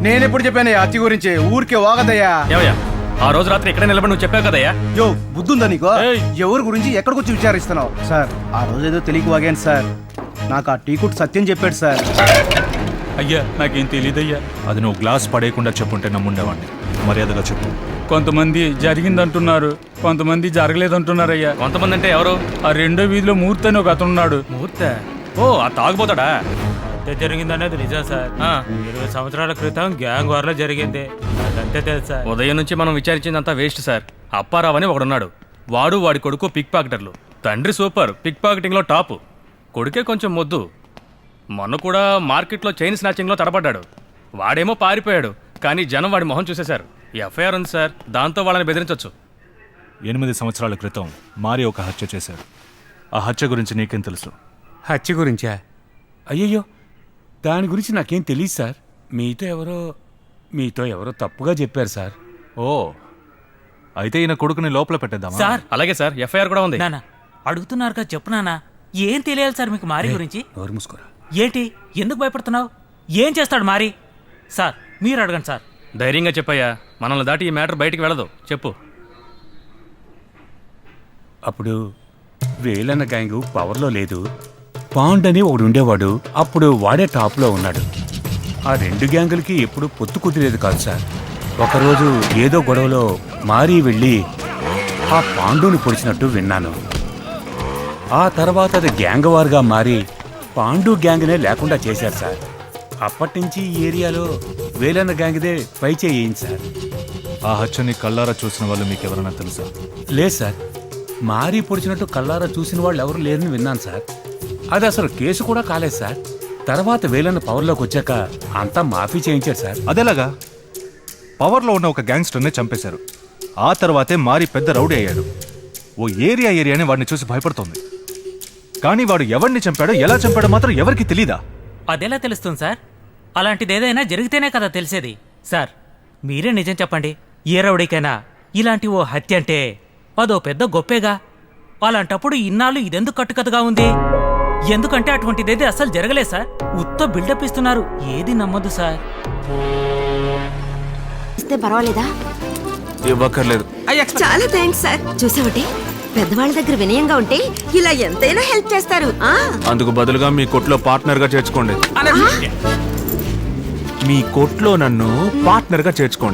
నేనెప్పుడు చెప్పానయ్యా హత్య గురించి? ఊరికే వాగదయ్యా. ఏమయ్యా ఆ రోజు రాత్రి ఎక్కడ నిలబడి నువ్వు చెప్పావు కదయ్యా? యో బుద్ధుందా నీకు? ఏయ్. ఎవరి గురించి ఎక్కడికొచ్చి విచారిస్తున్నావు? సార్ ఆ రోజు ఏదో తెలియక వాగాను సార్. నాకు ఆ టీ కుట్ సత్యం చెప్పాడు సార్. అయ్యా నాకేం తెలియదయ్యా. అది నువ్వు గ్లాస్ పడేయకుండా చెప్పుంటే నమ్ముండేవాడిని. మర్యాదగా చెప్పు. కొంతమంది జరిగిందంటున్నారు, కొంతమంది జరగలేదంటున్నారయ్యా. కొంతమంది అంటే ఎవరు? ఆ రెండో వీధిలో మూర్తి అని ఒక అతను ఉన్నాడు. ముహూర్త? ఓ ఆ తాగుపోతాడా? అంతే జరిగిందనేది నిజం సార్. 20 సంవత్సరాల క్రితం గ్యాంగ్ వార్లో జరిగింది, అదంతే తెలుసు సార్. ఉదయం నుంచి మనం విచారించిందంతా వేస్ట్ సార్. అప్పారావు అని ఒకడున్నాడు. వాడి కొడుకు పిక్ పాకెటర్లు. తండ్రి సూపర్, పిక్ పాకెటింగ్లో టాపు. కొడుకే కొంచెం మొద్దు. మొన్న కూడా మార్కెట్లో చైన్ స్నాచింగ్లో తడబడ్డాడు. వాడేమో పారిపోయాడు, కానీ జనం వాడి మొహం చూసేశారు. ఎఫ్ఐఆర్ ఉంది సార్, దాంతో వాళ్ళని బెదిరించవచ్చు. 8 సంవత్సరాల క్రితం మారి ఒక హత్య చేశాడు. ఆ హత్య గురించి నీకేం తెలుసు? హత్య గురించా? అయ్యయ్యో, దాని గురించి నాకేం తెలియదు సార్. మీతో ఎవరో తప్పుగా చెప్పారు సార్. ఓ అయితే ఈయన కొడుకుని లోపల పెట్టేద్దామా? సార్ అలాగే సార్, ఎఫ్ఐఆర్ కూడా ఉంది. నాన్న అడుగుతున్నారు కదా, చెప్పు నాన్న. ఏం తెలియాలి సార్ మీకు మారి గురించి? నోరు మూసుకోరా. ఏంటి, ఎందుకు భయపడుతున్నావు? ఏం చేస్తాడు మారి? సార్ మీరు అడగండి సార్. ధైర్యంగా చెప్పయ్యా, మనల్ని దాటి ఈ మ్యాటర్ బయటికి వెళ్ళదు. చెప్పు. అప్పుడు వేలన్న గ్యాంగ్ పవర్లో లేదు. పాండ్ అని ఒకడు ఉండేవాడు. అప్పుడు వాడే టాప్లో ఉన్నాడు. ఆ రెండు గ్యాంగులకి ఎప్పుడు పొత్తు కుదిరేది కాదు సార్. ఒకరోజు ఏదో గొడవలో మారి వెళ్ళి ఆ పాండుని పొడిచినట్టు విన్నాను. ఆ తర్వాత అది గ్యాంగ్ వార్గా మారి పాండు గ్యాంగ్నే లేకుండా చేశారు సార్. అప్పటినుంచి ఈ ఏరియాలో వేలన్న గ్యాంగ్దే పై చేయింది సార్. ఆ హత్యని కళ్ళారా చూసిన వాళ్ళు మీకెవరైనా తెలుసా? లేదు సార్, మారి పొడిచినట్టు కళ్ళారా చూసిన వాళ్ళు ఎవరు లేరని విన్నాను సార్. అది అసలు కేసు కూడా కాలేదు సార్. తర్వాత వేలన్న పవర్లోకి వచ్చాక అంతా మాఫీ చేయించారు సార్. అదేలాగా? పవర్లో ఉన్న ఒక గ్యాంగ్స్టర్ని చంపేశారు. ఆ తర్వాతే మారి పెద్ద రౌడీ అయ్యాడు. ఓ ఏరియాని వాడిని చూసి భయపడుతోంది. కానీ వాడు ఎవరిని చంపాడో ఎలా చంపాడో మాత్రం ఎవరికి తెలీదా? అదెలా తెలుస్తుంది సార్? అలాంటిది ఏదైనా జరిగితేనే కదా తెలిసేది. సార్ మీరే నిజం చెప్పండి, ఏ రౌడీకైనా ఇలాంటి ఓ హత్య అంటే అదో పెద్ద గొప్పేగా. అలాంటప్పుడు ఇన్నాళ్ళు ఇదెందుకు కట్టుకథగా ఉంది? ఎందుకంటే అటువంటిదేది అసలు జరగలేదు సార్. ఉత్త బిల్డప్ ఇస్తున్నారు. ఏది నమ్మదు సార్. ఇస్తే పర్వాలేదా? ఇవ్వక్కర్లేదు. చాలా థ్యాంక్స్ సార్. చూసావటి, పెద్దవాళ్ళ దగ్గర వినయంగా ఉంటే ఇలా ఎంతైనా హెల్ప్ చేస్తారు. అందుకు బదులుగా మీ కొట్లో పార్ట్నర్ గా చేర్చుకోండి. మీ కొట్లో నన్ను పార్ట్నర్ గా చేర్చుకోండి.